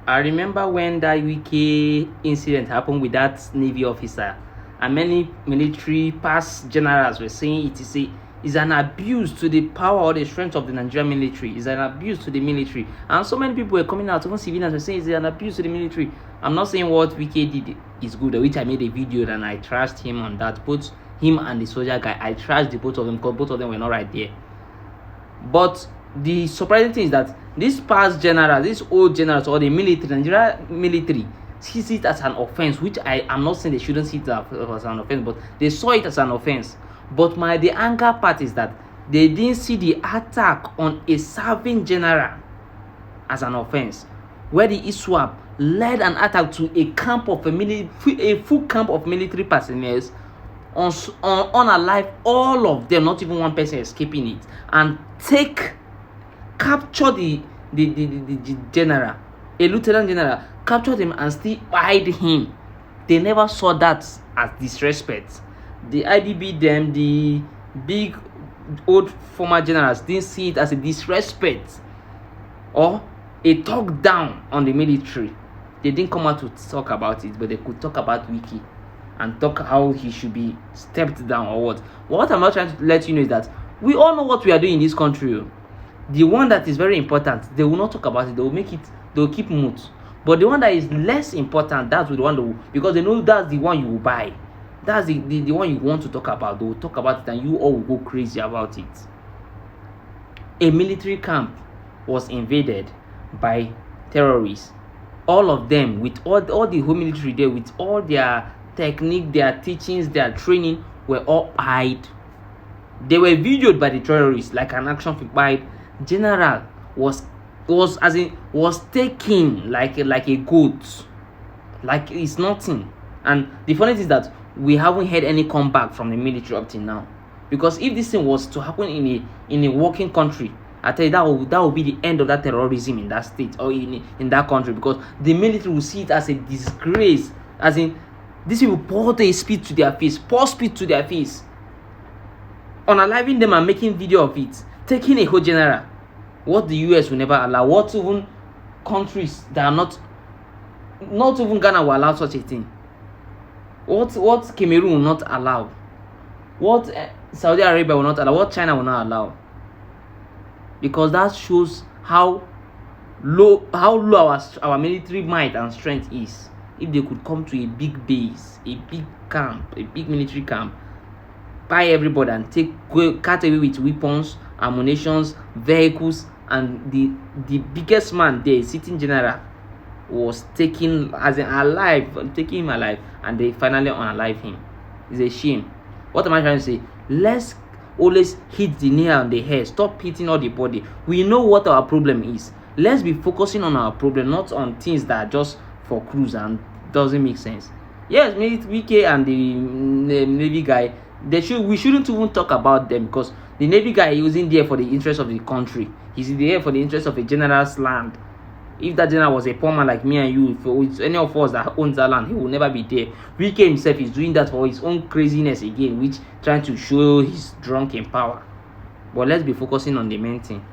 I remember when that Wiki incident happened with that Navy officer, and many military past generals were saying is an abuse to the power or the strength of the Nigerian military. It's an abuse to the military. And so many people were coming out, even civilians were saying it's an abuse to the military. I'm not saying what Wiki did is good, which I made a video and I trashed him on that. Both him and the soldier guy, I trashed the both of them because both of them were not right there. But the surprising thing is that these past generals, these old generals or the military, Nigerian military, sees it as an offense, which I am not saying they shouldn't see it as an offense, but they saw it as an offense. But the anger part is that they didn't see the attack on a serving general as an offense, where the ISWAP led an attack to a camp of a full camp of military personnel, on unalive all of them, not even one person escaping it, and capture the general, a lieutenant general, captured him and still hide him. They never saw that as disrespect. The IDB, them, the big old former generals didn't see it as a disrespect or a talk down on the military. They didn't come out to talk about it, but they could talk about Wiki and talk how he should be stepped down or what. What I'm not trying to let you know is that we all know what we are doing in this country. The one that is very important, they will not talk about it. They will keep mute. But the one that is less important, that's the one because they know that's the one you will buy. That's the one you want to talk about. They will talk about it and you all will go crazy about it. A military camp was invaded by terrorists. All of them, with all the whole military there, with all their technique, their teachings, their training, were all hide. They were videoed by the terrorists like an action film. By general was taken like a goat, like it's nothing. And the funny thing is that we haven't had any comeback from the military up till now. Because if this thing was to happen in a working country, I tell you that will be the end of that terrorism in that state or in that country, because the military will see it as a disgrace. As in, these people pour spit to their face, unaliving them and making video of it, taking a whole general. What the US will never allow. What even countries that are not even Ghana will allow such a thing. What Cameroon will not allow. What Saudi Arabia will not allow. What China will not allow. Because that shows how low our military might and strength is. If they could come to a big base, a big camp, a big military camp, buy everybody and cut away with weapons, ammunitions, vehicles, and the biggest man there, sitting general, was taking him alive, and they finally unalive him. It's a shame. What am I trying to say? Let's always hit the nail on the head. Stop hitting all the body. We know what our problem is. Let's be focusing on our problem, not on things that are just for cruise and doesn't make sense. Yes, VK and the Navy guy, we shouldn't even talk about them, because the Navy guy is in there for the interest of the country. He's in there for the interest of a general's land. If that general was a poor man like me and you, if it's any of us that owns that land, he will never be there. VK himself is doing that for his own craziness again, which trying to show he's drunk in power. But let's be focusing on the main thing.